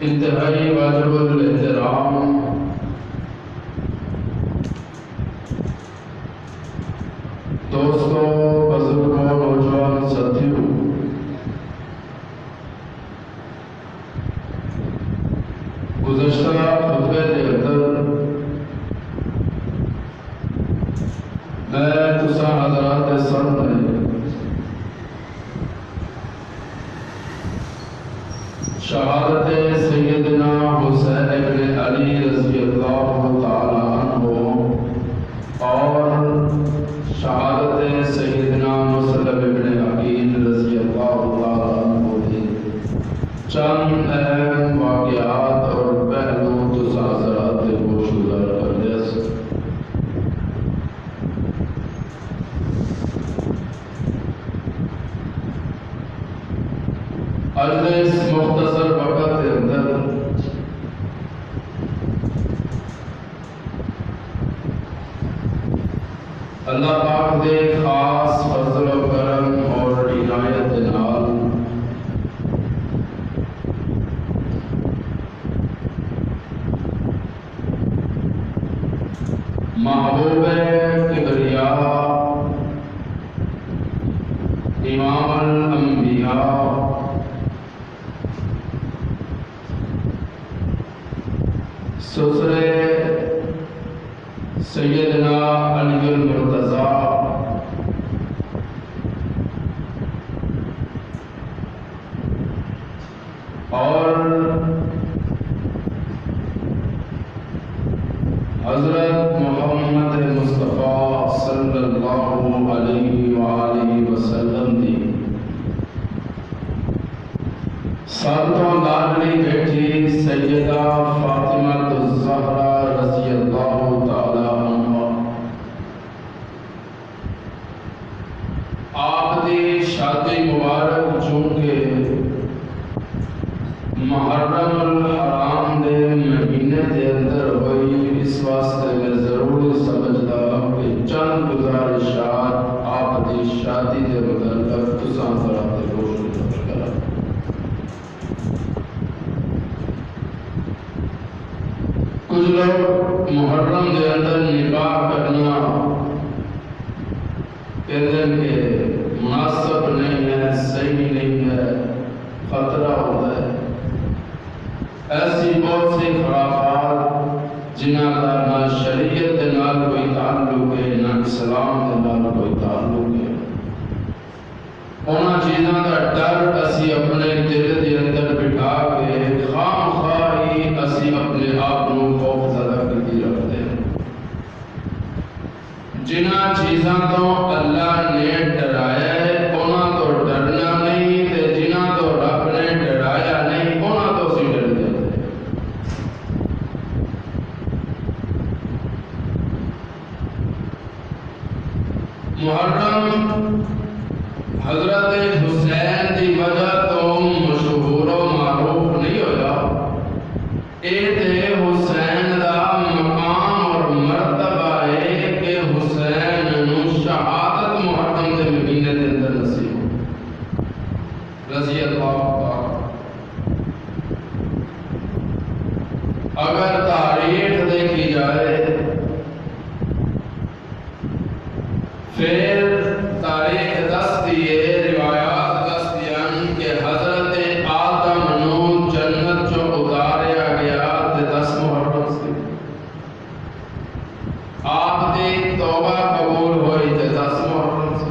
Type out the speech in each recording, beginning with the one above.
انتہائی واجب الاحترام دوستوں، بزرگوں، نوجوان ساتھیوں، گزشتہ خطبے کے اندر میں تساں حضرات کے سامنے شہادت سیدنا حسین ابن علی رضی اللہ تعالی عنہ اور شہادت سیدنا مسلم ابن عقیل رضی اللہ تعالی عنہ کے چند اہم واقعات اور پہلو تساں حضرات کے گوش گزار کر دیا سے اس مختصر وقت کے اندر اللہ پاک دے خاص فضل و کرم اور عنایت دے نال محبوب کبریا امام الانبیاء سسرے سیدنا علی المرتضیٰ اور حضرت محمد مصطفیٰ صلی اللہ علیہ وآلہ وسلم دی ساتوں لاڈلی بیٹی سیدہ فاطمہ الزہرا رضی اللہ تعالی عنہ آپ دی شادی مبارک چونکہ محرم الحرام دے مہینے دے اندر ہوئی، اس واسطے میں ضرور سمجھدا کہ چند گزارشات آپ دی شادی دے متعلق تساں حضرات دے گوش گزار کراں۔ کچھ لوگ محرم دے اندر نکاح کرنا کہتے ہیں کہ مناسب نہیں ہے، صحیح نہیں ہے، خطرہ ہوتا ہے۔ ایسی بہت سی خرافات جنہاں کا نہ شریعت دے نال کوئی تعلق ہے نہ اسلام دے نال کوئی تعلق ہے، انہاں چیزاں کا ڈر اسی اپنے دل دے اندر بٹھا کے خام خواہی اسی اپنے آپ کو خوف زدہ کرتی رکھتے ہیں۔ جنہاں چیزاں تو اللہ نے ڈرایا ہے محرم حضرت حسین دی وجہ تو مشہور و معروف نہیں ہویا، اے تے حسین دا مقام اور مرتبہ ہے کہ حسین نو شہادت محرم دے مہینے دے اندر نصیب ہو رضی اللہ تعالی۔ اگر تاریخ دیکھی جائے پھر تاریخ دستی ہے، روایات دستی ہیں کہ حضرت آدم نو جنت چو اتاریا گیا تے 10 محرم سے، آپ دی توبہ قبول ہوئی تے 10 محرم سے،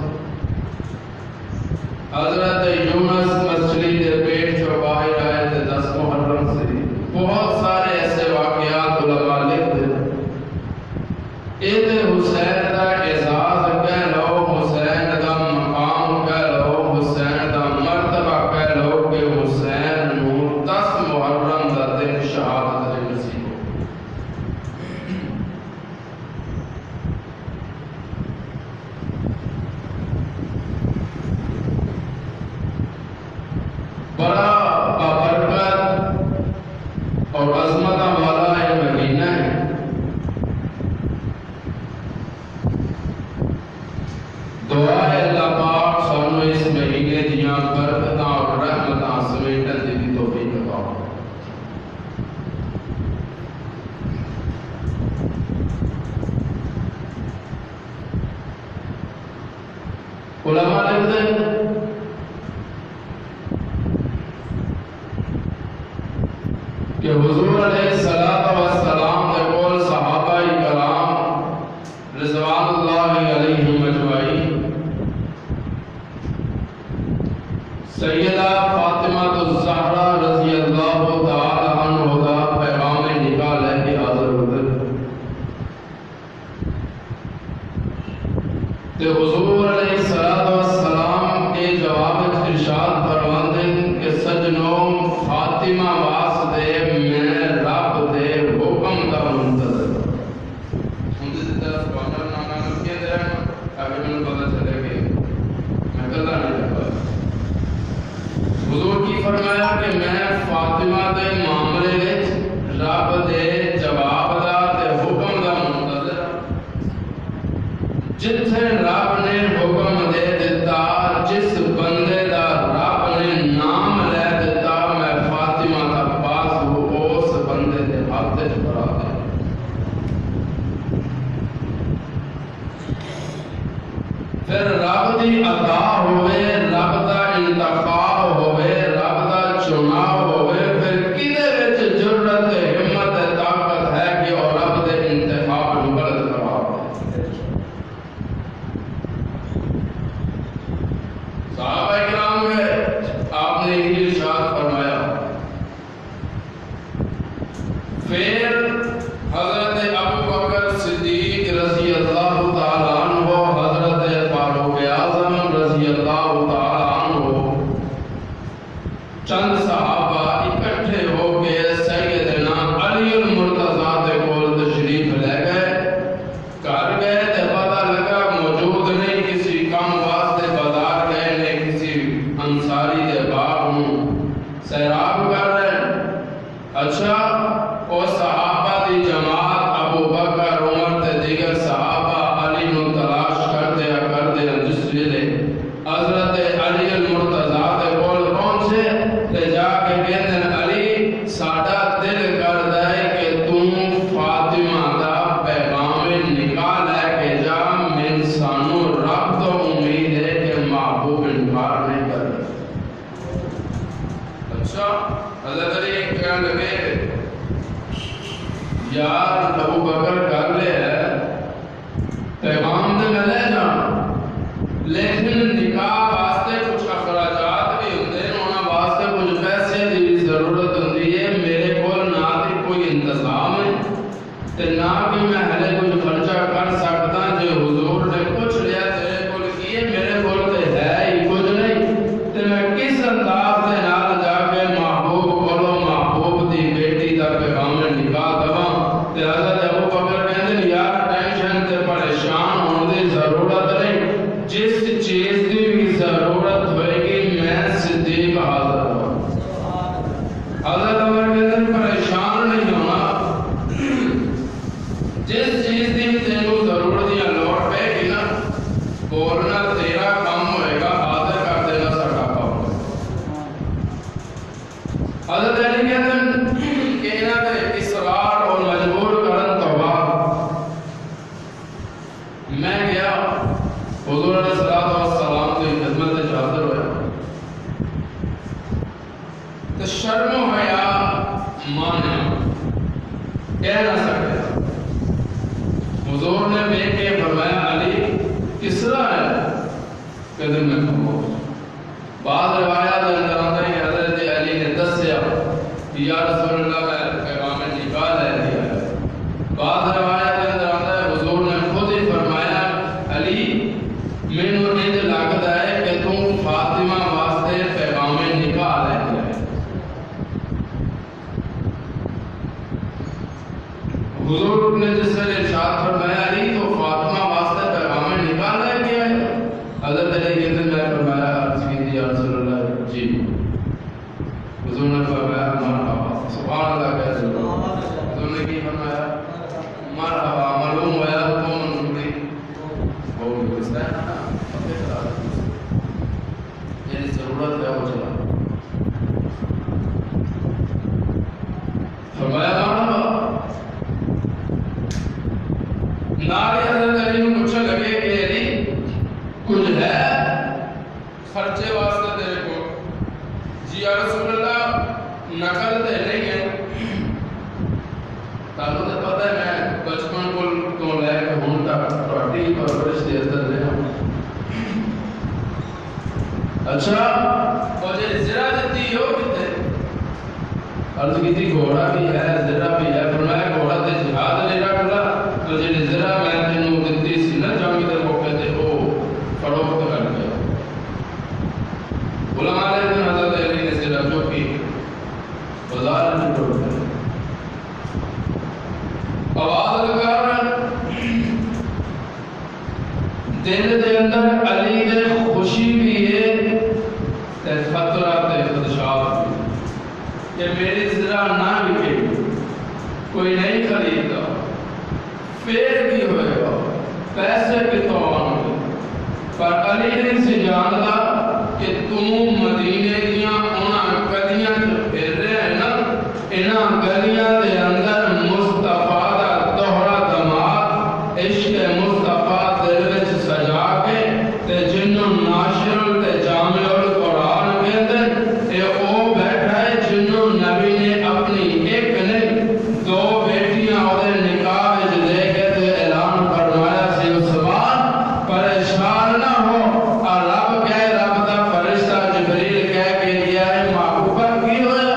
حضرت یونس مچھلی دے پیٹ چو باہر آئے تے 10 محرم سے۔ بہت سارے ایسے واقعات علماء لکھتے ہیں۔ اے تے حسین دا اعزاز کہہ لو، حسین دا مقام کہہ لو، حسین دا مرتبہ کہہ لو کہ حسین نو 10 محرم دا دن شہادت دے نصیب ہو۔ بڑا بابرکت اور عظمت والا یہ مہینہ ہے۔ دعا ہے اللہ پاک سانو اس مہینے دیاں برکتاں اور رحمتاں سمیٹن دی توفیق عطا فرمائے۔ علماء لکھتے ہیں کہ حضور علیہ السلام دے کول صحابہ کرام رضوان اللہ علیہم اجمعین سیدہ فاطمہ الزہرا رضی اللہ تعالی عنہ دا پیغام نکاح لے کے حاضر ہوتے تے حضور علیہ السلام کے جواب ارشاد فرماتے کہ سجنوں فاطمہ واسطے میں رب دے حکم دا منتظر ہوں۔ دی طرف واٹر نانا لکھے دے ابھی میں پتہ چلے کہ میں کلا نہیں لگا۔ حضور کی فرمایا کہ میں فاطمہ دے معاملے وچ رب دے جواب دا تے حکم دا منتظر جتھے رب نے حکم دے دیتا، جس بندے دا رب نے نام لے دیتا، میں فاطمہ دا پاس ہو اس بندے دے ہاتھ وچ بڑھا دے۔ پھر رب دی عطا ہوئے، رب دا انتخاب ہوئے، رب دا چناؤ ہوئے، پھر کدے وچ جرت ہمت طاقت ہے کہ اور رب دے انتخاب نو غلط قرار دے۔ صحابہ کرام ہے آپ نے یہ ارشاد فرمایا۔ پھر حضرت ابو بکر صدیق رضی اللہ تعالی عنہ، حضرت فاروق اعظم رضی اللہ تعالی عنہ، چند صحابہ اکٹھے ہو کے سیدنا علی المرتضیٰ دے کول تشریف لے گئے۔ گھر گئے تے پتہ لگا موجود نہیں، کسی کام واسطے بازار گئے نے، کسی انصاری دے باغ نوں سیراب کر رہے ہیں۔ اچھا او صحابہ دی جماعت ابو بکر عمر تے دیگر صحابہ علی نو تلاش کرتے جس ویلے حضرت علی المرتضیٰ دے کول پہنچے تے جا کے کہندے علی ساڈا دل کردا ہے کہ تم فاطمہ دا پیغام نکاح لے کے جا، من سانو رب تو امید ہے کہ محبوب انکار نہیں کر رہا۔ اچھا حضرت علی کہنے لگے یار ابو بکر کر لے ہے پیغام دے میں لے جانا، لیکن نکاح واسطے کچھ اخراجات بھی ہوندے ہیں، انہاں واسطے کچھ پیسے دی بھی ضرورت ہوندی ہے، میرے کول نہ تے کوئی انتظام ہے تے نہ کہ میں ہلے کچھ خرچہ کر سکتا۔ جو حضور نے پوچھ لیا تیرے کول کی ہے، میرے کول تے ہے ہی کچھ نہیں، تے میں کس انداز دے نال جا کے محبوب کولو محبوب دی بیٹی دا پیغام نکاح دواں۔ تے حضرت ابو بکر کہندے یار ٹینشن تے پریشان ہونے دی ضرورت نہیں، فرمایا حضور علیہ السلام کی خدمت میں حاضر ہوا تو شرم و حیا مانے کہہ نہ سکتے. حضور نے دیکھ کے فرمایا علی کس طرح ہے کہ میں کہوں. بعض روایات اندر آتا ہے کہ حضرت علی نے دسیا کہ یا رسول اللہ میں پیغام نکال لے لیا ہے. بعض روایات اندر آتا ہے حضور نے خود ہی فرمایا علی مینوں انج لگدا ہے کہ تم فاطمہ واسطے پیغام نکال لے لیا ہے. حضور نے جس سے ارشاد فرمایا علی تو فاطمہ واسطے پیغام نکال لے گیا ہے. حضرت علی کہتے ہیں میں فرمایا عرض کی یا رسول اللہ جی. حضور نے فرمایا مرحبا. سبحان اللہ کہہ رہے. حضور نے کی فرمایا مرحبا. معلوم ہوا تو منظوری وہ گزرا ہے نا اپنے خلاف جیسے ضرورت ہے وہ چلا. فرمایا مرحبا. نارے حضرت علی نے پوچھنے لگے کہ علی کچھ ہے خرچے واسطے تیرے کو. جی یا رسول اللہ نقل تے نہیں ہے. تانوں تے پتہ ہے میں بچپن کول تو لے کے ہن تک تہاڈی پرورش دے اندر رہا. اچھا اور جے زرا دتی ہو کتے عرض کی تھی گھوڑا بھی ہے زرا بھی ہے. فرمایا گھوڑا تے جہاد لے رکھ لا تو جے زرا میں تینوں دتی سی نا جنگ دے موقع تے او فروخت کر گیا. علماء نے حضرت علی نے زرا جو کی بازار میں ٹوٹ گئے. آواز لگا دل دے اندر علی دے خوشی بھی ہے تے خطرہ تے خدشات بھی کہ میری زرا نہ بکے کوئی نہیں خریدتا پھر بھی ہوئے گا پیسے کتوں آن گے. پر علی نے سے جانتا کہ تم مدینے دیاں انہاں گلیاں جو پھر رہے ہیں نا انہاں گلیاں دے اندر مصطفیٰ دا دوہرا دماغ عشق مصطفیٰ دل وچ سجا کے تے جنوں ناشر تے جامع القرآن کہندے اے او بیٹھا ہے جنوں نبی نے اپنی ایک نہیں دو بیٹیاں اودے نکاح وچ لے کے تے اعلان فرمایا سی عثمان پریشان نہ ہو. اور رب کہے رب دا فرشتہ جبریل کہہ کے لیا ہے محبوبہ کی ہویا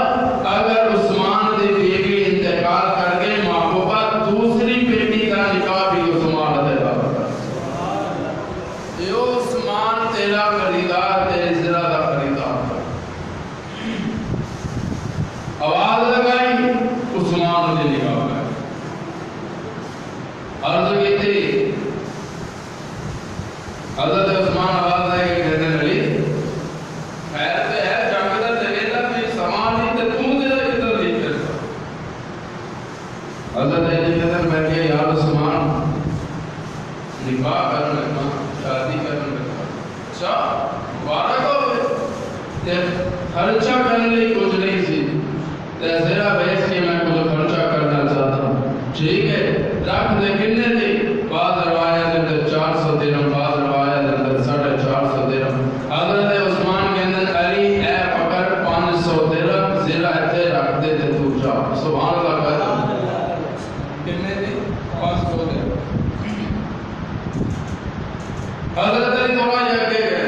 اگر عثمان دی بیوی انتقال کر گئی محبوبہ دوسری بیٹی کا نکاح بھی عثمان دے بابا. یہ عثمان تیرا خریدار تیری زرا دا خریدار. آواز لگائی عثمان نے نکاح کر. عرض کی تھی حضرت عثمان آواز آئے کہ کہتے ہیں علی خیر تے ہے جاگدہ تے ویلا تے سامان نہیں تے تو دے کدھر نہیں کرتا. حضرت علی کہتے ہیں میں کہ یا عثمان نکاح کرنے لگا شادی کرنے لگا. اچھا مبارک ہو تے خرچہ کرنے لئی کچھ نہیں سی تے زرا بیچ کے میں کچھ خرچہ کرنا چاہتا ہوں. ٹھیک ہے رکھ دے کنے دی. بعض روایات اندر 400 درہم بعض روایات اندر 450 درہم. حضرت عثمان کے اندر علی اے پکڑ 500 درہم زرا تے رکھ دے تے تو جا. سبحان اللہ کہتا کنے دی 500 درہم. حضرت علی تھوڑا جا کے گئے.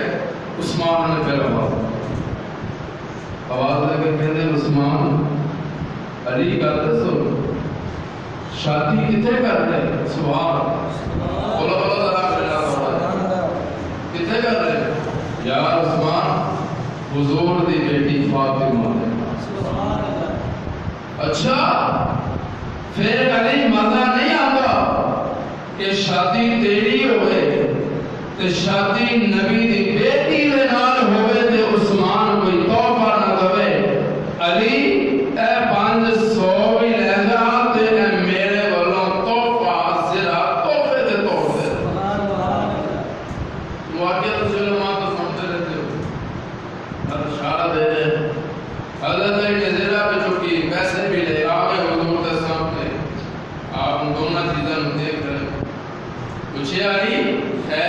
عثمان نے پھر آواز لگے کہتے عثمان علی کا دسو شادی کتے کر رہے. سبحان بولو بولو ذرا کتے کر رہے. یا عثمان حضور دی بیٹی فاطمہ. اچھا پھر علی مزہ نہیں آتا کہ شادی تیری ہوئے تے شادی نبی دی بیٹی دے نال ہوئے تے عثمان کوئی تحفہ نہ دے. علی اے 500 بھی لے جا تے اے میرے والوں تحفہ زرا تحفے دے طور دے. واقعہ علماء تو سمجھتے رہتے ہو ہر اشارہ دے دے. حضرت علی زرا پہ چکی پیسے بھی لے آگے حضور کے سامنے آپ ان دونوں چیزیں دیکھ رہے. پوچھے علی خیر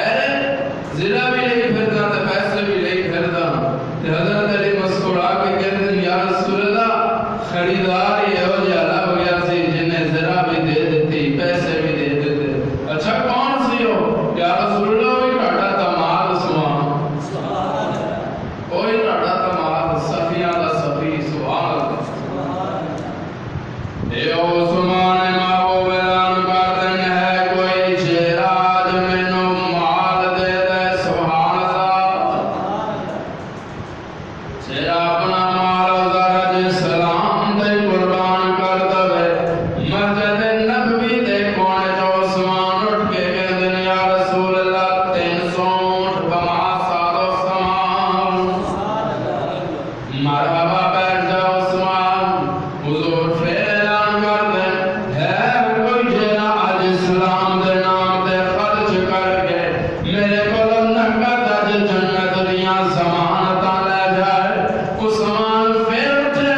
میرے کو نقد اج جنت دیاں ضمانتاں لے جائے عثمان پھر اٹھے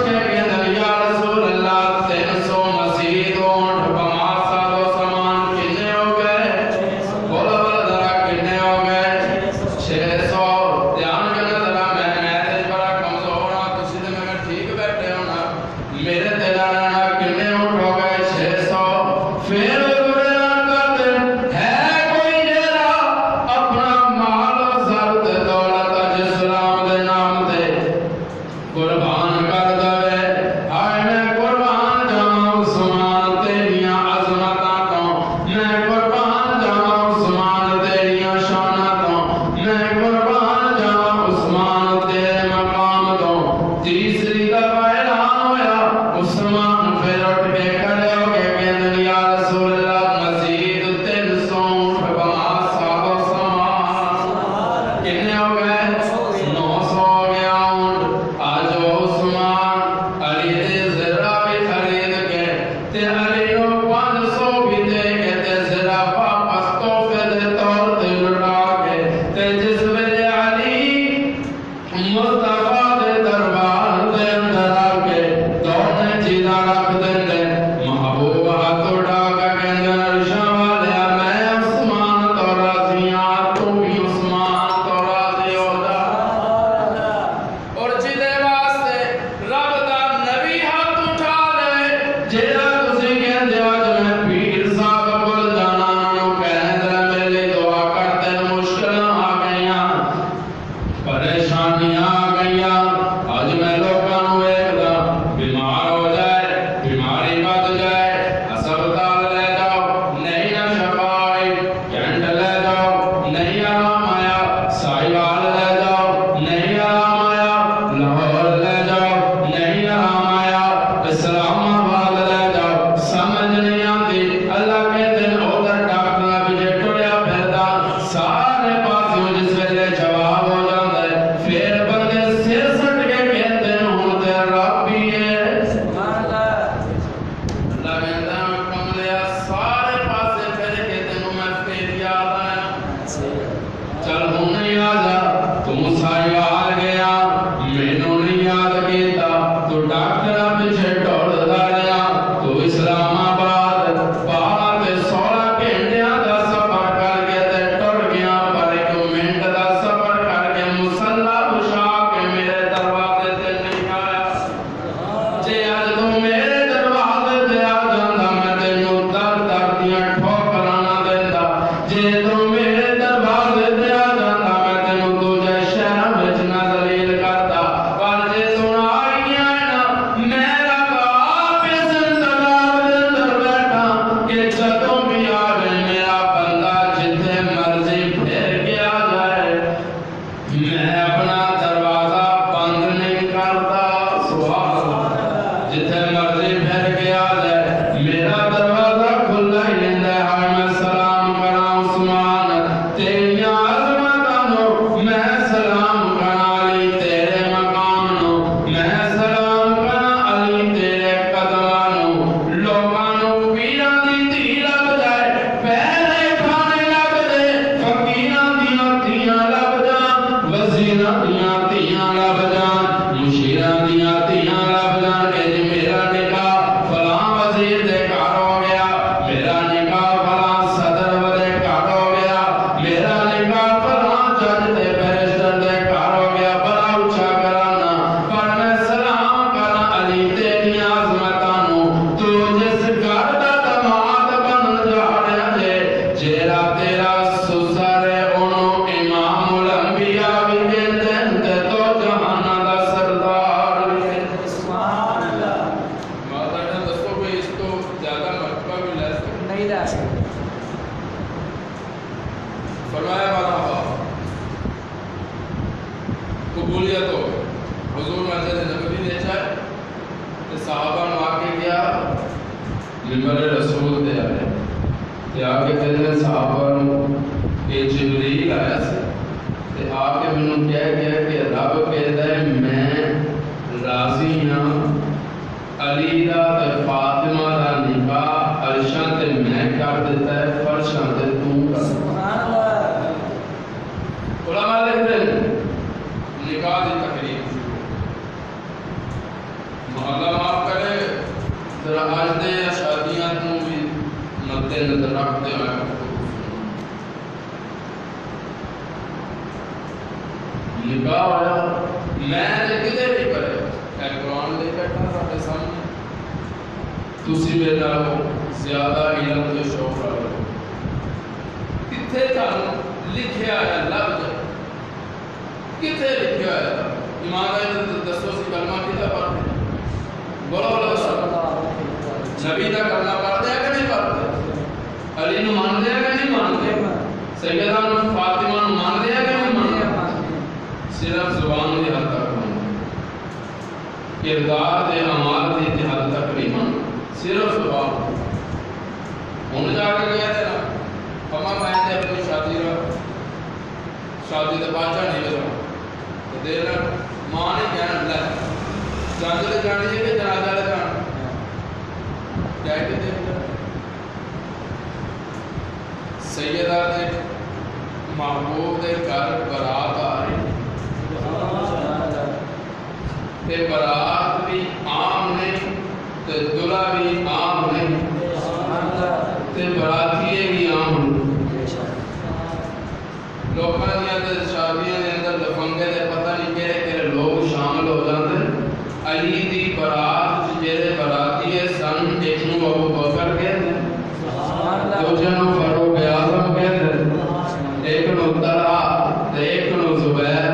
کے کہندے یا رسول اللہ 300 مزید اونٹ بما سالو سامان کنے ہو گئے بولا ذرا کنے ہو گئے 600 دھیان کرنا ذرا میں تے بڑا کمزور ہاں تسی تے میں ٹھیک بیٹھے ہو نا میرے تے لانا کنے اونٹ ہو گئے 600 پھر قبولیت ہو حضور مسجد نبوی نے چاہے کہ صحابہ نے آکے کیا منبر رسول دے آئے کہ آکے کہتے ہیں صحابہ نے جبریل آیا سے کہ آکے میں نے کہہ گیا کہ رب کہتا ہے میں راضی ہاں علی دا تے فاطمہ دا نکاح عرشاں تے میں کر دیتا ہے فرشاں تے تو کر نظر رکھتے ہوئے لکھا ہوا میں نے کدے نہیں پڑھے قرآن لے بیٹھا سارے سامنے تسی میرے نالوں زیادہ علم کے شوق رکھو کتنے تھانوں لکھیا ہے لفظ کتنے لکھیا ہے ایمان دسو سی کلمہ کتنا پڑھتے بولو بولو نبی کا کلمہ پڑھتے ہیں کہ نہیں پڑھتے علی نو مانتے ہیں کہ نہیں مانتے سیدہ نو فاطمہ نو مانتے ہیں کہ نہیں مانتے صرف زبان دی حد تک مانتے کردار دے عمال دی حد تک نہیں مانتے صرف زبان ہوں جا کے کہتے نا اما میں نے اپنی شادی تے باچا نہیں لگا دیر ماں نے کہنا لے جانتے لے جانی ہے کہ جنازہ لے جانا کیا ہے کہ سیدہ دے محبوب دے گھر برات آ رہی تے برات بھی عام نہیں تے دلہا بھی عام نہیں تے براتیے بھی عام نہیں لوگوں نے شادیاں دے اندر لفنگے دے پتہ نہیں کہ لوگ شامل ہو جاتے علی دی برات جڑے براتی ہے سن ایک نو ابو بکر کہتے ہیں دوجے نو فاروق اعظم کہتے ہیں ایک نو طلحہ تے ایک نو زبیر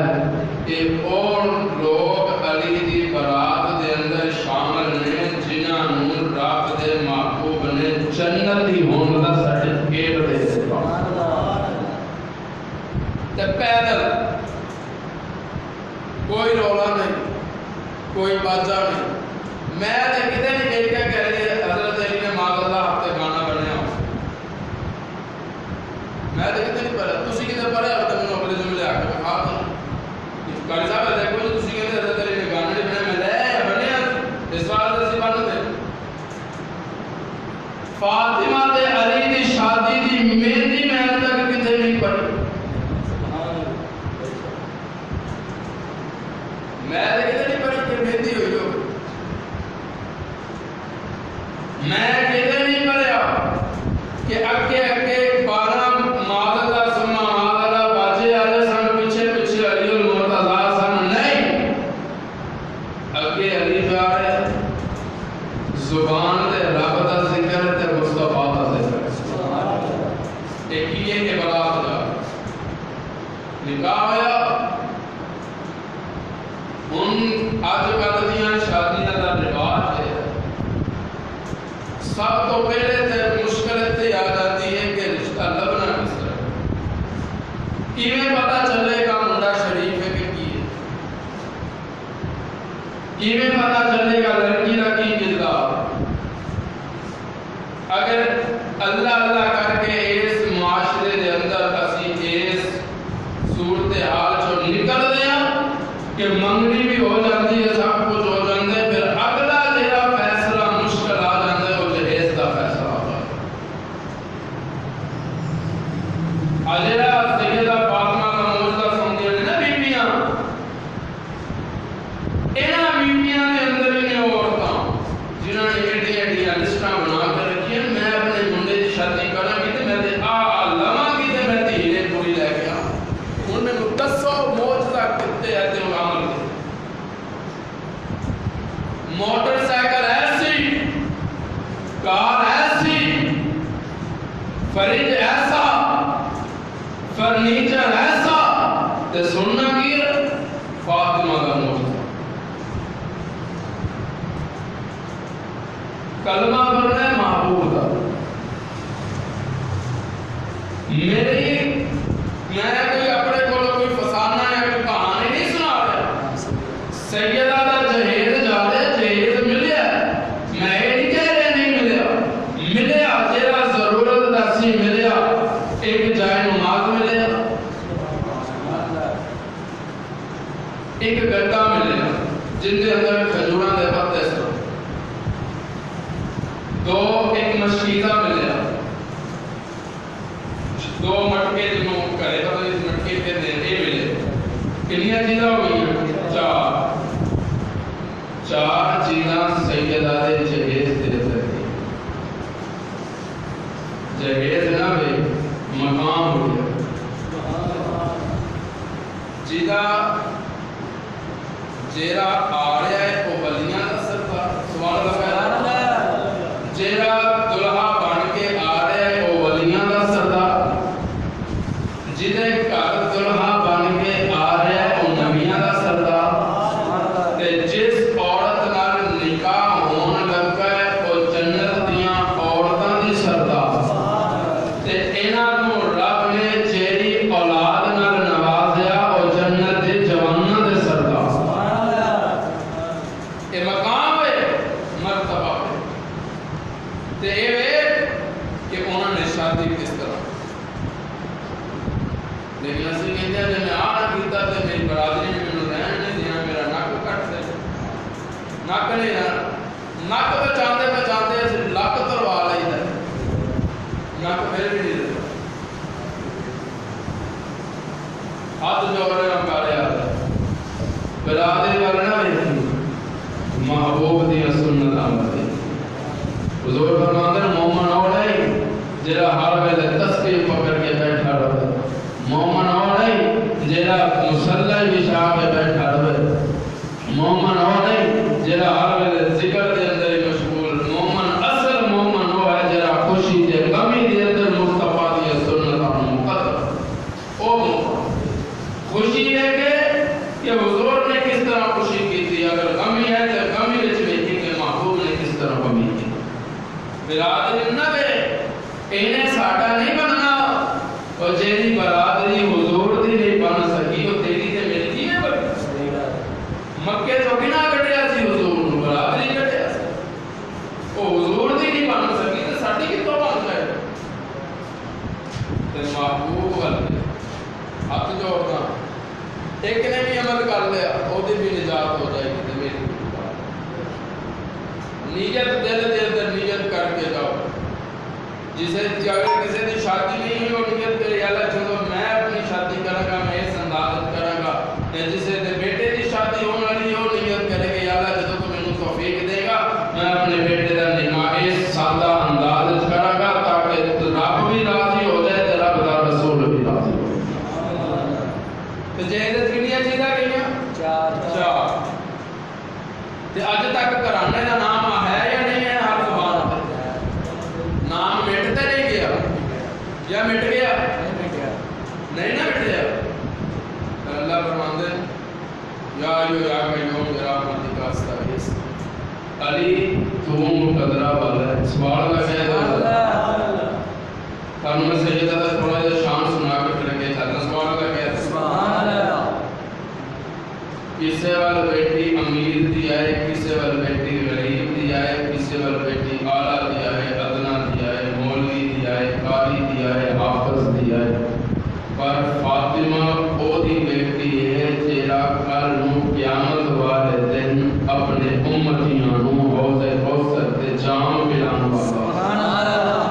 یہ اور لوگ علی دی برات دے اندر شامل نے جنہاں نو رب دے محبوب نے جنتی ہون دا سرٹیفکیٹ دے دتا تے پیدل کوئی رولا نہیں کوئی باجا نہیں میں تے کتے نہیں کہہ کے کہہ رہی حضرت علی نے ماذ اللہ ہفتے گانا بنیا میں تے کتے نہیں پڑھا تسی کتے پڑھے ہو تے میں اگلے جملے آ کے کہا تھا کاری صاحب دیکھو جو تسی کہتے حضرت علی نے گانا نہیں بنیا میں لے بنیا اس واسطے اسی بن دے فاطمہ تے علی دی شادی دی مہندی میں تک کتے نہیں پڑھی میں کہتے نہیں پڑھی کہ مہندی ہوئی ہو میں کہتے نہیں پڑھیا کہ اکے اکے 12 مادلہ سننا مادلہ باجے آجے سن پیچھے پیچھے علی المرتضی سن نہیں اکے علی جا رہے زبان دے رب دا ذکر تے مصطفیٰ دا ذکر ایک ہی ہے کہ برات جا نکاح ہویا ان آج کل دیاں شادیاں دا رواج ہے سب تو پہلے تے مشکل تے آ جاتی ہے کہ رشتہ لبنا کس طرح کیویں پتہ چلے گا منڈا شریف ہے کہ کی ہے کیویں پتہ چلے گا لڑکی دا کی کردار اگر اللہ اللہ کر کے اس معاشرے دے اندر اسی اس صورتحال چوں نکل دیاں کہ منگنی بھی ہو جاتی ہے سب کچھ ہو جاندے پھر اگلا جڑا فیصلہ مشکل آ جاندے وہ جہیز دا فیصلہ آ جاتا اجڑا سیدہ فاطمہ کا معجزہ سمجھے نا بیبیاں انہاں بیبیاں دے اندر انہیں عورتاں جنہاں نے ایڈیاں ایڈیاں لسٹاں بنا کے رکھی ہیں میں اپنے منڈے کی شادی کرنا کی تے میں تے لواں کی تے میں دھیرے پوری لے کے آ ہن مینوں دسو معجزہ کتے ہے تے عمل دے موٹر سائیکل ایسی کار ایسی فریج ایسا فرنیچر ایسا تے سننا کی فاطمہ کا معجزہ کلمہ پڑھنا ہے محبوب کا میری میں کوئی اپنے کو کوئی فسانہ یا کوئی کہانی نہیں سنا رہا سیدہ دا جہیز جاتے جہیز ملیا میں یہ نہیں کہہ رہے نہیں ملیا ملیا جیرا ضرورت درسی ملیا ایک جائے نماز ملیا ایک گٹا ملیا جن کے اندر کھجوراں دے پتے سن دو ایک مشکیزہ ملیا دو مٹکے جنہوں کرے تو اس مٹکے پہ دینے ملے کنیا چیزاں ہوئی چار چیزاں سیدہ دے جہیز دے سکتی جہیز نہ وے مقام ہو گیا جیدہ جیرا آ رہا ہے وہ ولیاں دا سردار سبحان اللہ جیرا دلہا بن کے آ رہا ہے وہ ولیاں دا سردار جدے گھر دلہا بن کے آ رہا ہے وہ نبیاں دا سردار تے جس عورت نال نکاح ہون لگا ہے وہ جنت دیاں عورتاں دی سردار تے انہاں نوں رب نے جیڑی اولاد نال نوازیا وہ جنت دے جواناں دے سردار اے مقام ہے مرتبہ ہے تے اے وے کہ انہوں نے شادی کس طرح لیکن اسی کہتے ہیں میں آنا کیتا تے میری برادری نے مینوں رہن نہیں دینا میرا نک کٹ دے نک نہیں نک بچاندے بچاندے لک تروا لئی نک پھر بھی نہیں دیتا ہاتھ جوڑ رہے ہم کر رہے برادری ورنہ نہیں محبوب دی سنت آمدی حضور فرماتے ہیں مومن اور نہیں جیرا ہر ویلے تسبیح پکڑ کے بیٹھا رہے مومن اور نہیں جیرا مصلی بچھا کے بیٹھا رہے مومن اور نہیں جیرا ہر ویلے ذکر دے اندر مشغول مومن اصل مومن وہ ہے جیرا خوشی دے غمی دے اندر مصطفیٰ دی سنت مقدر او خوشی ہے کہ حضور نے کس طرح خوشی کی تھی اگر غمی ہے تو غمی وچ ویکھی کہ محبوب نے کس طرح غمی کی برادری نہ وے انہیں ساڈا نہیں بننا اور جیڑی برادری حضور دی نہیں بن سکی وہ تیری تے میری کیویں بنی مکے تو کنا کٹیا سی حضور نو برادری کٹیا سی او حضور دی نہیں بن سکی تے ساڈی کتوں بن جائے تے محبوب والے ہاتھ جوڑنا ایک نے بھی عمل کر لیا وہ بھی نجات ہو جائے گی میری نیت دل دے اندر نیت کر کے جاؤ جسے اگر کسی کی شادی نہیں ہوئی وہ نیت کرے اللہ چلو میں اپنی شادی کروں گا میں اس انداز کروں گا یا جسے بیٹے کی شادی ہونے والی وہ نیت کرے کہ اللہ جب تو مجھے توفیق دے گا میں اپنے بیٹے کا نکاح اس سادہ انداز کروں گا تاکہ رب بھی راضی ہو جائے تو رب کا رسول بھی راضی ہو تو جہیز کنیاں چیزاں گئیاں چار تے اج تک گھرانے دا نام ہے یا نہیں ہے ہر زبان تے نام مٹتے نہیں گیا یا مٹ گیا نہیں نہ مٹ گیا اللہ فرماندے یا یا قیوم برحمتک استغیث علی تو مقدرہ والا ہے سبحان اللہ کہہ تانوں میں سیدہ دا تھوڑا جا شان سنا کے پھر کے چلنا سبحان اللہ کہہ سبحان اللہ کسے والا بیٹی امیر دی آئے کسے والا بیٹی غریب دی آئے کسے والا بیٹی اعلیٰ دی آئے ادنا دی آئے مولوی دی آئے قاری دی آئے حافظ دی آئے پر فاطمہ او دی بیٹی ہے جیڑا کل نو قیامت والے دن اپنے امتیاں نو حوض کوثر تے جام پلان والا سبحان اللہ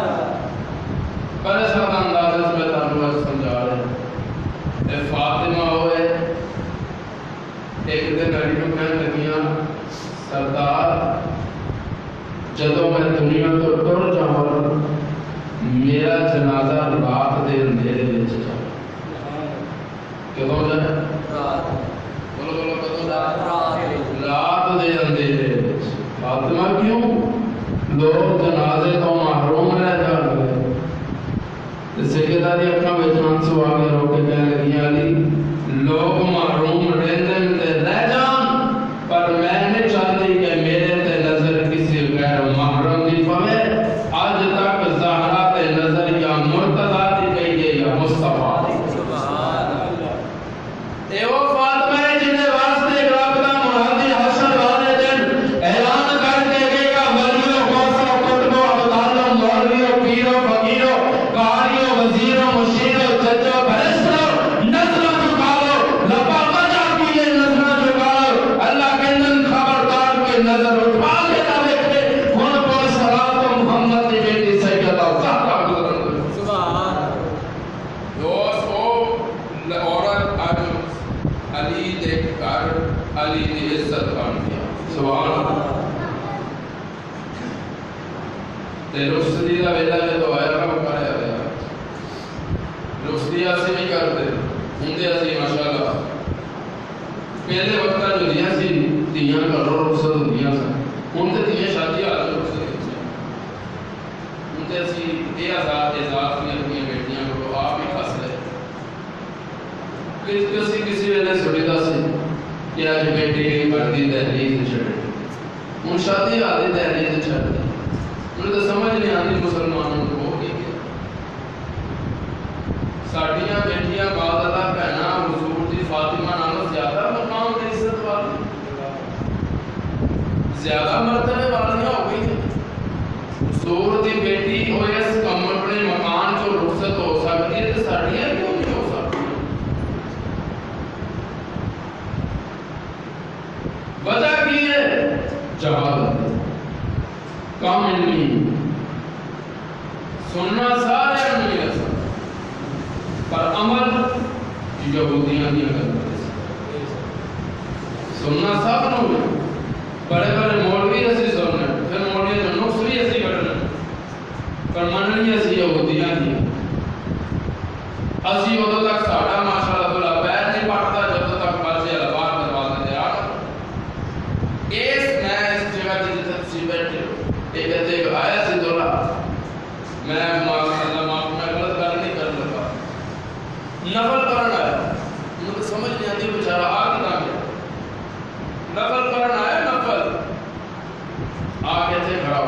بڑے سادہ انداز میں تانوں سمجھا رہے ہیں اے فاطمہ ہوئے ایک دن علی کو کہنے لگیاں سردار جدو میں دنیا تو ٹر جاؤں میرا جنازہ رات دے اندھیرے وچ جائے کدوں جائے بولو بولو کدوں جائے رات دے اندھیرے وچ فاطمہ کیوں لوگ جنازے تو محروم رہ جان گے سیدہ دی اپنا وچان سو آگے رو کے کہنے لگیاں علی لوگ محروم رہندن تے رہ جان پر میں نہیں چاہتی کہ میرے تے نظر کسی غیر محرم دی پوے آج تک زہرا تے نظر یا مرتضی دی کہیے یا مصطفیٰ دی سبحان اللہ اے وہ فاطمہ ہے جنہیں واسطے رابطہ مرادی حشر والے دن اعلان کر کے گئے گا ولیوں غوثوں قطبوں ابدالوں مولویوں پیروں فقیروں قاریوں وزیروں مشیروں ججوں بھرسروں نظروں نظر اٹھا کے نہ دیکھے کون کون صلاۃ محمد کی بیٹی سیدہ زہرا گزرن سبحان دوست او عورت علی دے گھر علی دی عزت بن گیا سبحان اللہ تے رسلی دا ویلا جو آیا رب کرے رخصتی اسی نہیں کرتے ہوں اسی ماشاءاللہ پہلے وقت جو دیا سی دھیاں گھروں رخصت ہوندیاں سن ہوں تو دھیاں شادی حال رخصت ہوں تو اسی یہ آزاد اعزاز بھی اپنی بیٹیاں کو آپ ہی خس لے کسی ویلے سنیدا سی کہ اج بیٹی گھر کی دہلیز چھڑے ہوں شادی حال کی دہلیز چھڑ دی انہیں تو سمجھ نہیں آتی مسلمانوں کو ہو گئی کہ ساڈیاں بیٹیاں بعد اللہ بہنا حضور دی فاطمہ نالوں زیادہ مقام تے عزت والی زیادہ مرتبے والیاں ہو گئی حضور دی بیٹی ہوئے اس کم اپنے مکان چو رخصت ہو سکتی ہے تو ساڈیاں کیوں نہیں ہو سکتی وجہ کی ہے جہالت کام علمی سننا سارے علمی ہے پر عمل یہودیاں دیا کرتے سننا سب نو ہے بڑے بڑے مولوی اسی سننے پھر مولوی جو نقص بھی اسی کرنے پر مننی اسی یہودیاں دیا اسی ادھو تک ساڑھا ماشاءاللہ اللہ پیر نہیں پڑتا جب تک بچے البار دروازے دے آ اس میں اس جگہ کی تفصیل بیٹھے ایک ایک آیا سی دولا میں غلط کر نہیں کر لگا نفل کرنا ہے انہوں تو سمجھ نہیں آتی بچارہ آ کے گیا نفل کرنا ہے نفل آگے سے کھڑا ہو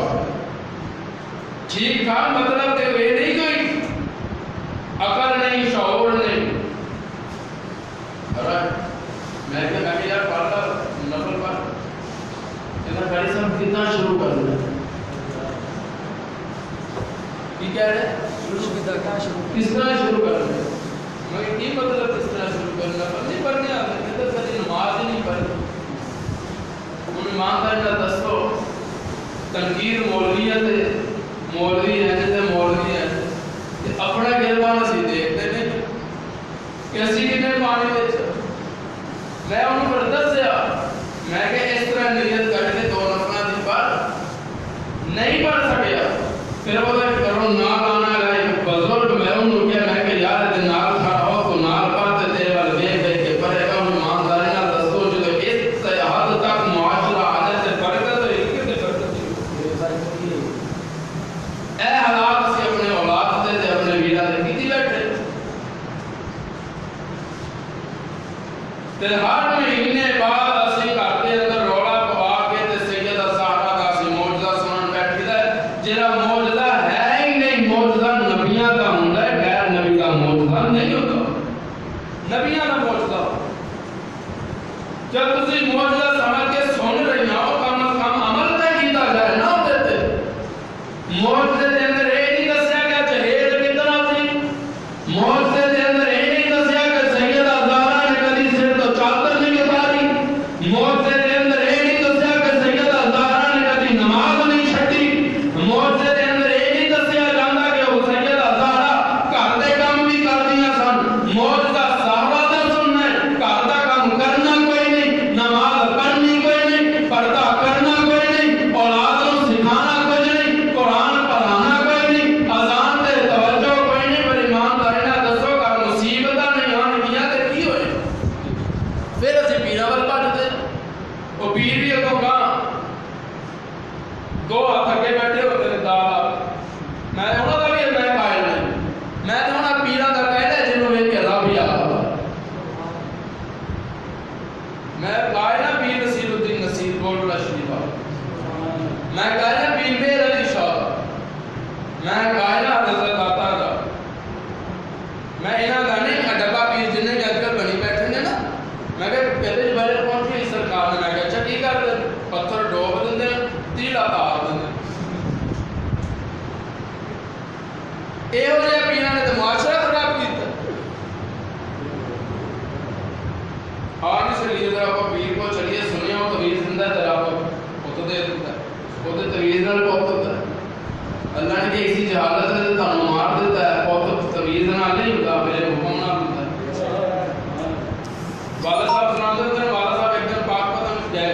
ٹھیک تھا مطلب کہ وہ نہیں کوئی عقل نہیں شعور نہیں میں کہ یار پڑھتا نفل پڑھ بھائی صاحب کتنا شروع کر دیں کی کہہ رہے کس طرح شروع کر دیں مگر یہ مطلب کس طرح شروع کرنا نہیں پڑھنے آتے کہتے ساری نماز ہی نہیں پڑھتے انہیں مانتا ہے نہ دستو تنقید مولویت ہے مولوی ہے کہ اپنا گربان اسی دیکھتے نہیں کہ اسی کتنے پانی دے میں انہوں پر دسیا میں کہ اس طرح نیت کر کے دو نفلہ دی پر نہیں پڑھ سکیا پھر وہ کرو نال آنا گئے بزرگ میں انہوں کیا میں کہ یار دے نال کھڑا ہو تو نال پڑھتے تیرے والے دیکھ گئے کہ پڑھے گا انہوں ایمانداری نہ دستو جو اس حد تک معاشرہ آنے سے برکت ہے ایک سے برکت اے حالات سے اپنے اولاد دے تے اپنے ویرہ دے کیتی بیٹھے تے ہر مہینے بعد اسی کرتے اندر رولا پوا کے تے سیدہ صحابہ دا سی معجزہ سنن بیٹھی دا جڑا معجزہ ہے ہی نہیں معجزہ نبیاں دا ہوندا ہے غیر نبی دا معجزہ نہیں ہوتا نبیاں دا معجزہ جب تسی معجزہ سمجھ کے سن رہی ہو کم از کم عمل تے کیتا جائے نہ ہوتے تے معجزے دے اندر اے نہیں دسیا کہ جہیز کتنا سی معجزے دے اندر اے نہیں دسیا کہ سیدہ زہرا نے کبھی سر تو چادر نہیں اتاری معجزے دے اندر اے نہیں دسیا کہ سیدہ زہرا نے کبھی نماز نہیں چھڈی معجزے دے اندر اے نہیں دسیا جاندا کہ وہ سیدہ زہرا گھر دے کام بھی کردیاں سن معجزہ صحابہ دا سننا ہے گھر دا کام کرنا کوئی نہیں نماز پڑھنی کوئی نہیں پردہ کرنا کوئی نہیں اولاد نوں سکھانا کچھ نہیں قرآن پڑھانا کوئی نہیں اذان تے توجہ کوئی نہیں پر ایمانداری نال دسو کہ مصیبتاں نہیں آن گیاں تے کی ہوئے پھر اسی پیراں ول بھجدے وہ پیر بھی اگوں گاں دو ہاتھ اگے بیٹھے ہوتے نے دادا میں انہاں دا بھی میں قائل نہیں میں تے انہاں پیراں دا قائل ہے جنوں ویکھ کے رب یاد میں قائل ہاں پیر نصیر الدین نصیر گولڈ شریف میں قائل ہاں پیر میر علی شاہ میں قائل ہاں حضرت عطا کا میں انہاں دا نہیں ڈبا پیر جنہیں کہ اج کل بنی بیٹھے نے نا میں کہ پہلے بارے پہنچی سرکار نے میں کہ اچھا کی کر دے پتھر ڈوب دندے تیلا تار دندے اے ہو جائے پیراں نے تو معاشرہ خراب کیتا آج سے لیے ذرا کو پیر کو چلیے سنیا ہو تو ویر زندہ ذرا کو وہ تو دے دیتا ہے وہ تو تویز نال بہت ہوتا ہے اللہ نے کہ اسی جہالت نے تانوں مار دیتا ہے بہت تویز نال نہیں ہوتا میرے حکم نال ہوتا ہے والا صاحب سناتے ہیں والا صاحب ایک دن پاک پتن گئے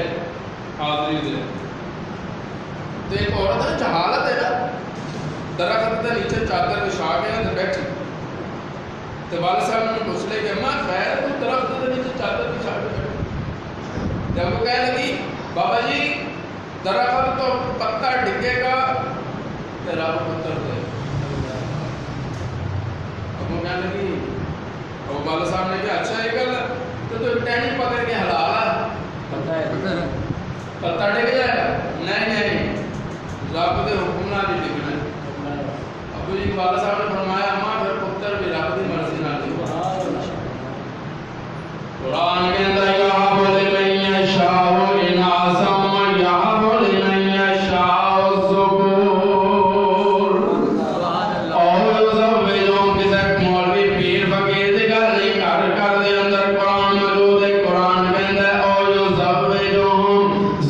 حاضری دے تو ایک عورت ہے جہالت ہے نا درخت کے نیچے چادر بچھا کے اندر بیٹھی تو والد صاحب نے پوچھ لے کہ اماں خیر تو درخت دے وچ چادر بچھا کے بیٹھو. جب وہ کہنے لگی بابا جی درخت تو پتا ڈگے گا تو رب پتر دے. اب وہ کہنے لگی اور والد صاحب نے کہا اچھا یہ گل تو ٹہنی پکڑ کے ہلا پتا ڈگ جائے گا. نہیں رب دے حکم نال ہی ڈگنا. ابو جی والد صاحب نے فرمایا اماں پھر پتر بھی رب دی مرضی نال ڈگنا. قرآن کے اندر یہاں بولے من یشاء اناثا و یہاں بولے من یشاء الذکور. اور زوجوں کے تک مولوی پیر فقیر دی گل نہیں کر دے اندر قرآن موجود ہے. قرآن کے اندر اور زوجوں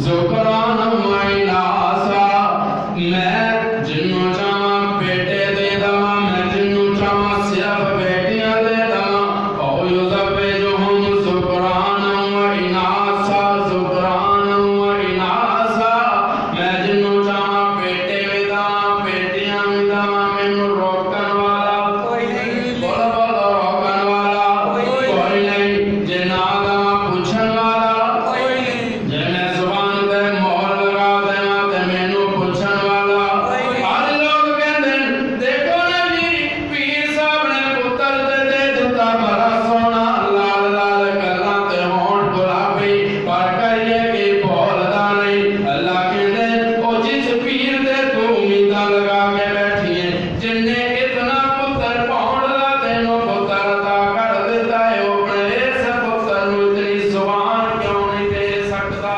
ذکران و اناثا میں جنوں چاہاں بیٹے دے داں میں جنوں چاہاں صرف بیٹیاں دے داں. اور زوجوں ذکران و اناثا ذکران و اناثا میں جنوں چاہاں بیٹے بھی داں بیٹیاں بھی داں. مینوں روکن والا کوئی نہیں. بولو بولو روکن والا کوئی نہیں. جے نہ داں پوچھن والا کوئی نہیں. جے میں زبان تے مہر لگا دیواں تے مینوں پوچھن والا ہر لوگ کہندے دیکھو نا جی پیر صاحب نے پتر دے دتا بڑا سونا لال لال گلاں تے ہونٹ گلابی پر کریے کہ بولدا نہیں. اللہ کہندے او جس پیر دے تو امیداں لگا کے بیٹھی ہے جن نے اتنا پتر پاؤن دا تینوں پتر عطا کر دیتا ہے او اپنے اس پتر نوں اتنی زبان کیوں نہیں دے سکتا.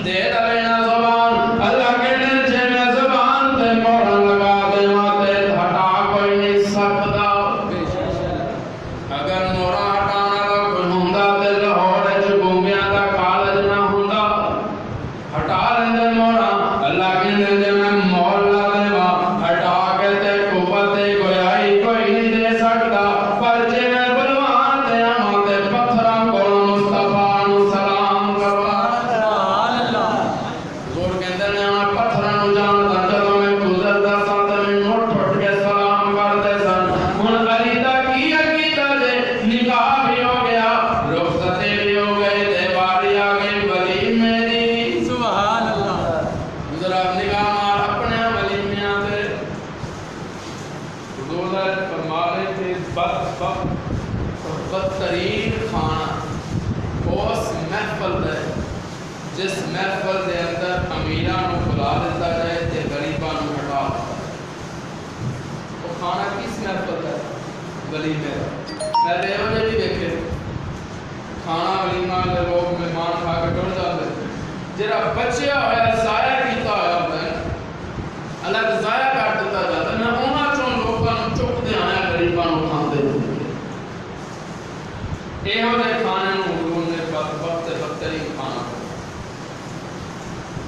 دے دے نا زبان. اللہ کہندے جے میں زبان تے مہر لگا دیواں تے ہٹا کوئی نہیں سکدا. اگر مورا ہٹانا دا کوئی ہوندا تے لاہور وچ گونگیاں دا کالج نہ ہوندا. ہٹا لیندے مورا. اللہ کہندے جے میں مہر لا دیواں ہٹا کے تے قوت گویائی کوئی نہیں دے سکدا. پر جے میں بلوان تے آواں تے پتھراں کولوں مصطفیٰ نوں سلام کرواں. حضور کہندے نے میں پتھراں نوں جاندا جدوں میں گزردا ساں تے مینوں اٹھ کے سلام کردے سن. ہن علی دا کی عقیدہ جے نکاح بھی ہو گیا رخصتی بھی ہو گئی تے باری آ گئی ولیمے دی. سبحان اللہ. ذرا نگاہ مار اپنے ولیمیاں تے حضور نے فرما رہے تھے بدترین کھانا اس محفل دے جس محفل دے اندر امیراں نوں بلا دیتا جائے تے غریباں نوں ہٹا دیتا جائے. وہ کھانا کس محفل دا ولیمے دا. میں نے وہ بھی دیکھے کھانا ولیمہ دے لوگ مہمان کھا کے ٹر جاتے. جڑا بچیا ہوا ضائع کیتا ہوا ہوتا ہے الگ ضائع کر دیتا جاتا ہے. میں انہاں چوں لوکاں نوں چکدے آیا غریباں نوں کھاندے دیکھے. یہ ہو جائے کھانے نوں حضور نے بدترین کھانا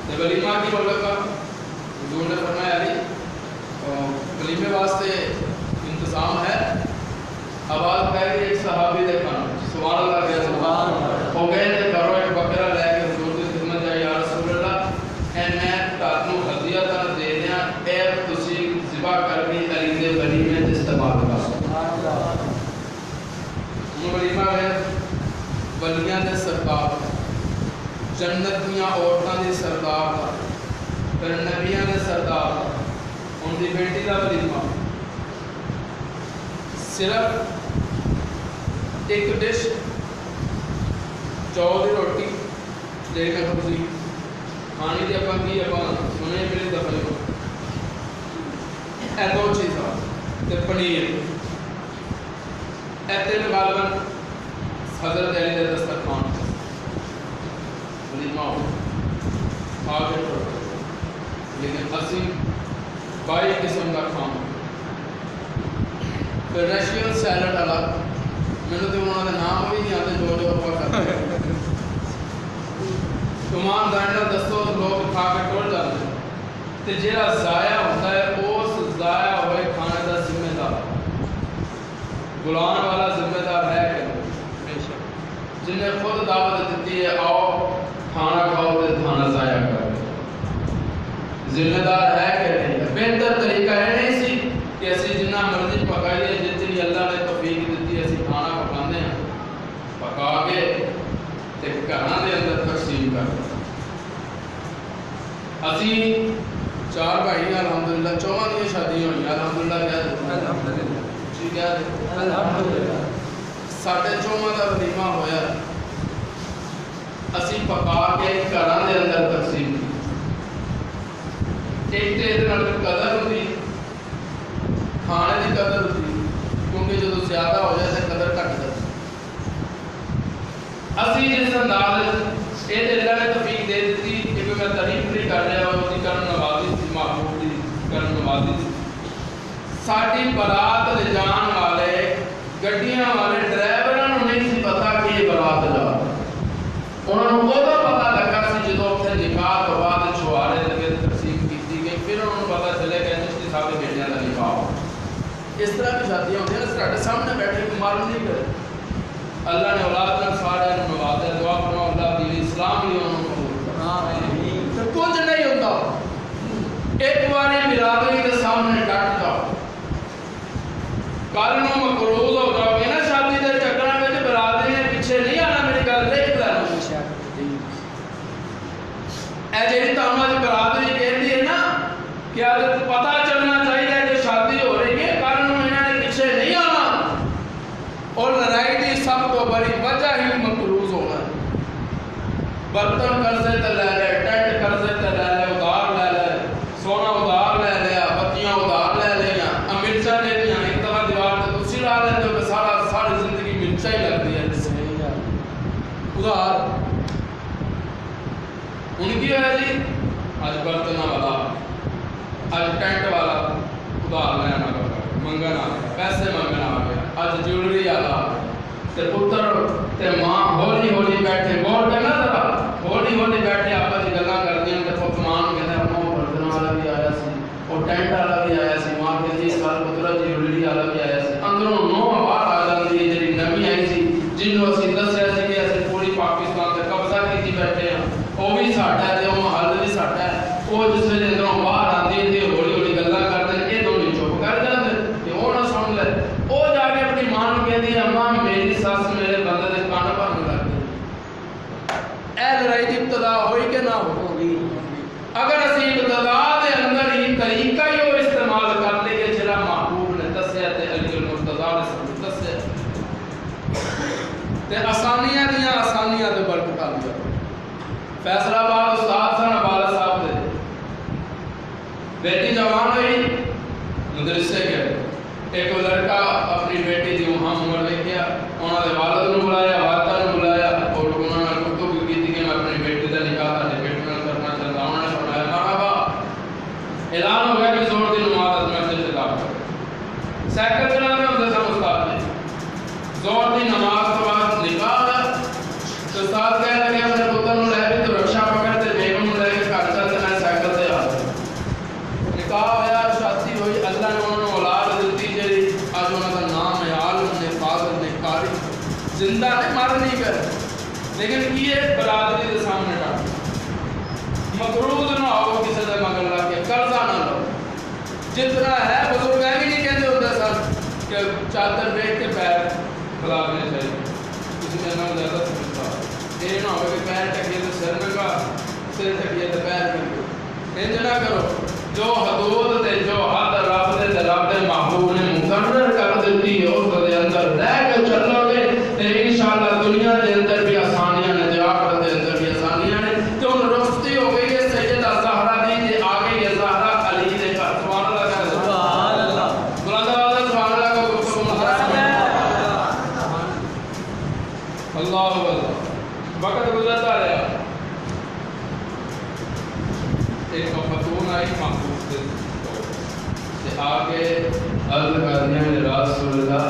تے ولیمہ کی بول لگا. حضور نے فرمایا علی ولیمے واسطے انتظام ہے. آواز پہ گئی ایک صحابی دے کھانا سبحان اللہ کہہ سبحان اللہ. ہو گئے تے کرو ایک بکرا لے کے حضور دی خدمت جائے. یا رسول اللہ اے میں تانوں ہدیہ تاں دے دیاں اے تسی ذبح کر کے علی دے ولیمے تے استعمال کرو. سبحان اللہ. ولیمہ ہے ولیاں دے سردار جنت دیاں عورتاں دی سردار پھر نبیاں دے سردار ان دی بیٹی دا ولیمہ. صرف ایک ڈش چاول دی روٹی جے میں سبزی کھانی دی اپاں کی اپاں سنے ملے دفعے اے دو چیزاں تے پنیر. اے تین غالباً حضرت علی دے دسترخوان ولیمہ ہو کھا کے ٹر. لیکن اسی 22 قسم کا کھانا. پھر رشین سیلڈ الگ مینوں تو انہوں نے نام بھی نہیں آتے جو اپا کرتے تمام دائنا دستوں لوگ کھا کے ٹر جاتے. تے جہاں ضائع ہوتا ہے اس ضائع ہوئے کھانے کا ذمہ دار بلانے والا ذمہ دار ہے کہ جن نے خود دعوت دیتی ہے آؤ کھانا کھاؤ تے کھانا ضائع کرو. ذمہ دار ہے کہ نہیں. بہتر طریقہ ہے نہیں سی کہ اسی جنہ مرضی پکائیے جتنی اللہ نے تے گھراں دے اندر تقسیم کر دو. اسی 4 بھائی الحمدللہ 4 دی شادی ہوئی الحمدللہ کہہ دو الحمدللہ جی کہہ دو الحمدللہ. ساڈے 4 دا ولیمہ ہویا اسی پکا کے گھراں دے اندر تقسیم کی. ایک تے دے نال قدر ہوندی کھانے دی قدر ہوندی کیونکہ جدو زیادہ ہو جائے تے قدر گھٹ جاتی. اسی جس انداز یہ اللہ نے توفیق دے دیتی کہ میں تعریف نہیں کر رہا اور اس کرن نوازی تھی محبوب دی کرن نوازی تھی. ساری برات لے جان والے گڈیاں والے ڈرائیوراں نوں نہیں سی پتا کہ یہ برات جا انہوں نے وہ پتا لگا سی جدو اتنے نکاح تو بعد چھوارے لگے تقسیم کی گئی پھر انہوں نے پتا چلے کہ چشتی صاحب کے بیٹیاں کا نکاح ہو. اس طرح کی شادیاں ہوتی ہیں سارے سامنے بیٹھے کو معلوم نہیں کرے. اللہ نے اولاد نے سارے نوازے دعا فرما اللہ دین اسلام بھی انہوں کو کچھ نہیں ہوتا. ایک باری برادری کے سامنے ڈٹ جاؤ کل نو مقروض ہو جاؤ گے نا شادی کے چکر میں برادری نے پیچھے نہیں آنا. میری گل دیکھ لینا اے جیڑی تمام برادری کہتی ہے نا کہ آج پتہ چلنا چاہیے کہ شادی ہو رہی ہے کل نو انہوں نے پیچھے نہیں آنا. اور لڑائی کی سب تو بڑی وجہ ہی مقروض ہونا ہے. برتن قرضے تے لے لے ٹینٹ قرضے تے لے لے ادھار لے لے سونا ادھار لے لیا بتیاں ادھار لے لیا مرچاں لے لیا ایک دفعہ دیوار تے تسی لا لیندے ہو کہ ساری زندگی مرچاں ہی لگتی ہے ادھار. ان کی ہے جی آج برتن والا آج ٹینٹ والا ادھار لینا منگنا پیسے منگنا آ گیا. آج جیولری والا تے پتر تے ماں ہولی ہولی بیٹھے غور کرنا ذرا ہولی ہولی بیٹھے آپس کی گلاں کردیاں تے پت مان کہندا ماں برتن والا بھی آیا سی اور ٹینٹ والا بھی آیا سی ماں کہندی اس سال پتر جیولری والا بھی آیا سی. اندروں نو باہر آ جاندی ہے جڑی نویں آئی سی جنوں اسی دسیا سی کہ اسی پوری پاکستان تے قبضہ کیتی بیٹھے ہیں وہ بھی ساڈا ہے تے وہ محل بھی ساڈا ہے. وہ جس ویلے اندروں باہر آندی تے ہولی ہولی گلاں کردے اے دونوں چپ کر جاندے تے وہ نہ سن لے. وہ جا کے اپنی ماں نوں کہندی اماں میری ساس میرے بندے دے کان بھرن لگ گئی. اے لڑائی دی ابتدا ہوئی کہ نہ ہوئی؟ اگر اسی ابتدا دے اندر ہی طریقہ ہی وہ استعمال کر لئے جڑا محبوب نے دسیا تے علی المرتضیٰ نے سب دسیا تے آسانیاں دیاں آسانیاں تے برکت آ گیا. فیصلہ آباد استاد سن ابالا صاحب دے بیٹی جوان ہوئی مدرسے گئے. ایک لڑکا اپنی بیٹی دی وہاں عمر لے گیا انہوں نے والد نو بلایا والدہ نو بلایا اور انہوں نے گفتگو کی تھی کہ میں اپنی بیٹی کا نکاح اپنی بیٹی نال کرنا چاہتا ہوں. انہوں نے فرمایا مرحبا. اعلان ہو گیا کہ زور دی نماز مسجد سے داخل سائیکل چلانے ہوتے سب استاد نے زور دی نماز کے بعد نکاح ہے تو استاد کہنے لگے اپنے پتر نو لے بھی تو رکشا پکڑ تے بیگم نو لے کے گھر چل تے میں سائیکل سے آ گیا. نکاح ہوا شادی ہوئی. اللہ نے انہوں نے اولاد دیتی جی آج انہوں کا نام ہے عالم نے فاضل نے قاری زندہ نے مر نہیں کر لیکن یہ برادری کے سامنے ڈال مقروض نہ ہو کسی سے مگر لا کے قرضہ نہ لو. جتنا ہے بزرگ بھی نہیں کہتے ہوتے سر کہ چادر بیٹھ کے پیر کھلا دینے چاہیے. کسی نے نہ زیادہ سمجھتا یہ نہ ہو کہ پیر ٹکیے تو سر میں کا سر ٹکیے تو پیر میں انج نہ کرو. جو حدود تے جو حد رب دے محبوب نے مقرر کر دیتی ہے اس دے اندر رہ کے چلو گے تے انشاءاللہ دنیا دے اندر بھی آسانیاں نے آخرت دے اندر بھی آسانیاں نے. تو رخصتی ہو گئی ہے سیدہ زہرا دی تے آ گئی ہے زہرا علی دے گھر. سبحان اللہ کہہ سبحان اللہ بلند آواز سبحان اللہ کو اللہ اکبر. وقت گزرتا رہا ایک خاتون آئی محبوب سے آگے عرض کرنے میں رسول اللہ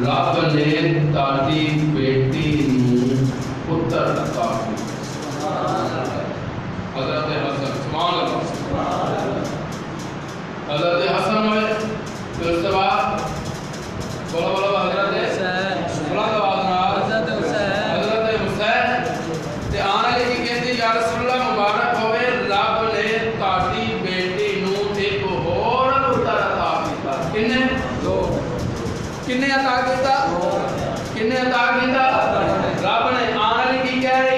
رب نے تاڑی بیٹی نو پتر عطا کیا. حضرت حسن سبحان اللہ حضرت حسن ہوئے پھر اس کے بعد بولو بولو حضرت حسین بلند آواز نال حضرت حسین تے آنے لگی کہتی یا رسول اللہ مبارک ہوئے رب نے تاڑی بیٹی نو ایک اور پتر عطا کیتا. کنے دو کنے عطا کیتا کنے عطا کیتا رب نے. آنے لگی کہہ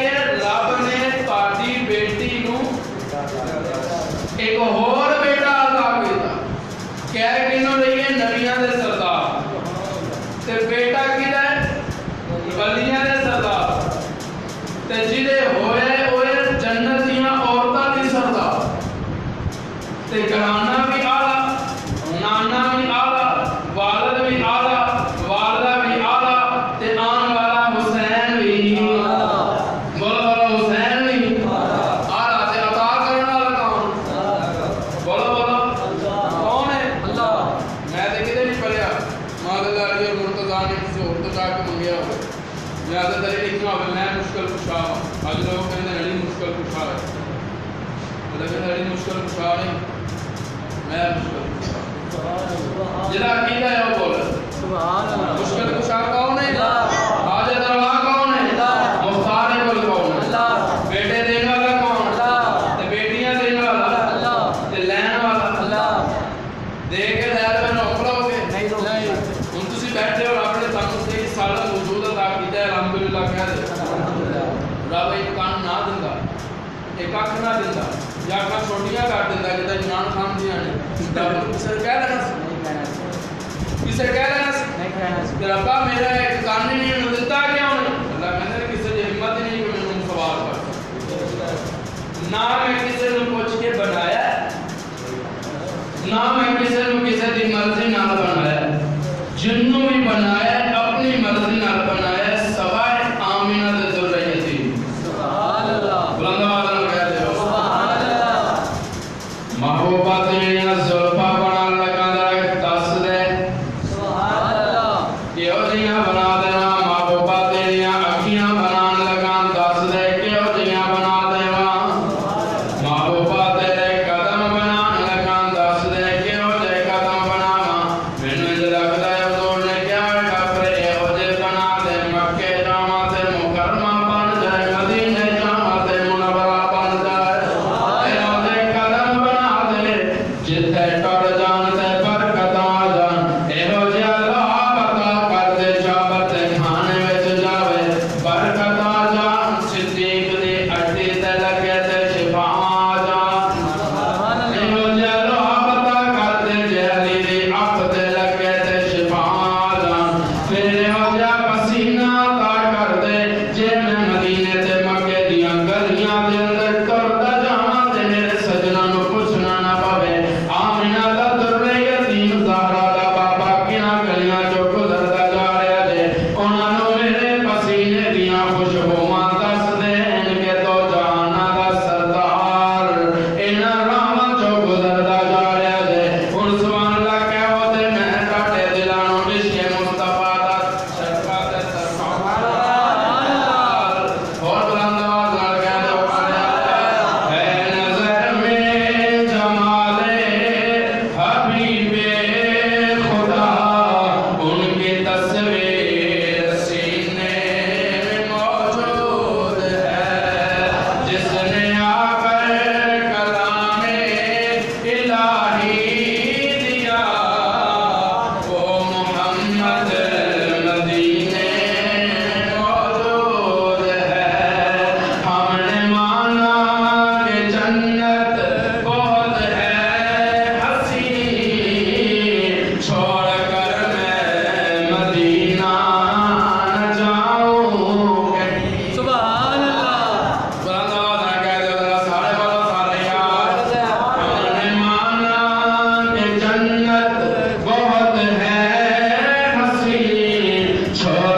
تے جدے ہوئے جنت دیاں عورتاں دی سردار تے گھرانہ بھی آلہ نانا بھی آلہ والد بھی آلہ والدہ بھی آلہ تے آن والا حسین بھی بولو بولو حسین بھی آلہ تے عطا کرنا والا کون بولو بولو کون ہے اللہ میں تے کدے نہیں پڑھیا مادہ علی اور مرتضیٰ نے کسی اور تو جا کے منگیا ہو لہذا تری لکھنا ہوگا میں مشکل کشا ہوں آج لوگ کہتے ہیں علی مشکل کشا ہے لیکن علی مشکل کشا نہیں میں مشکل کشا جدا عقیدہ ہے وہ بولا مشکل کشا کون ہے حاجت روا کون ہے مختار کل کون ہے بیٹے دینے والا کون تے بیٹیاں دینے والا تے لین والا دے کے لہر میں نوکرا ہو گئے ہم تسی بیٹھے اور اپنے تنوں سے اس سالہ موجود عطا کیتا ہے الحمدللہ کہہ دے رب ایک کان نہ دندا ایک اکھ نہ دندا یا اکھ چھوٹیاں کر دندا جدا عمران خان دیاں نے رب کسے کہہ لینا کسے کہہ لینا کہ ربا میرا ایک کان نہیں دتا کیوں نہیں اللہ کہندا کسے دی ہمت نہیں کہ میں سوال کر نہ میں کسے نو پوچھ کے بنایا نہ میں کسے نو کسے دی مرضی نال بنایا جنوں بھی بنایا اپنی مرضی نال بنایا سوائے آمینہ دے ذریتی سبحان اللہ بلند آواز نال کہہ دے سبحان اللہ محبوبہ تیریاں زلفاں بنا لگا در دس دے سبحان اللہ کیوں جیاں بنا دینا محبوبہ تیریاں اکھیاں بنان لگا دس دے کیوں جیاں بنا دیوا محبوبہ تیرے قدم بنان لگا دس دے کیوں جے قدم بناواں مینوں انج لگدا ہے حضور نے کیا ڈاکٹر ایہو جے بنا دے مکے جاواں تے مکرمہ بن جائے مدینے جاواں تے منورہ بن جائے ایہو جے قدم بنا دے جتھے ٹر جان تے برکت آ جان ایہو جے اللہ عطا کر دے شابت کھانے وچ جاوے برکت آ جان صدیق دی ہڈی تے لگے تے شفا آ جان ایہو جے اللہ عطا کر دے جے علی دی اکھ تے لگے تے شفا آ جان پھر ایہو جے پسینہ عطا کر دے جے میں مدینے تے مکے دیاں گلیاں دے اندر ٹردا جاواں تے میرے سجنا نو پوچھنا نہ پوے آمینہ دا در یتیم زہرا دا بابا کنا گلیاں چوں گزردا جا رہا جے انہاں نو میرے پسینے دیاں خوشبوواں دس دین کہ تو جہاناں دا سردار انہاں راہاں چوں گزردا جا رہا جے ہن سبحان اللہ کہو تے میں تہاڈے دلاں نو عشق مصطفیٰ دا شرفا تے سبحان اللہ اور بلند آواز نال کہہ دو اے نظر میں جمال حبیب خدا ان کی تصویر سینے میں موجود ہے جس نے آ کر کلام الہی دیا وہ محمد مدینے میں موجود ہے ہم نے مانا کہ جنت بہت ہے حسین چھوڑ کر میں مدینہ نہ جاؤں کہیں سبحان اللہ بلند آواز نہ کہہ دو ذرا سارے بولو سارے یار ہم نے مانا کہ جنت بہت ہے حسین چھوڑ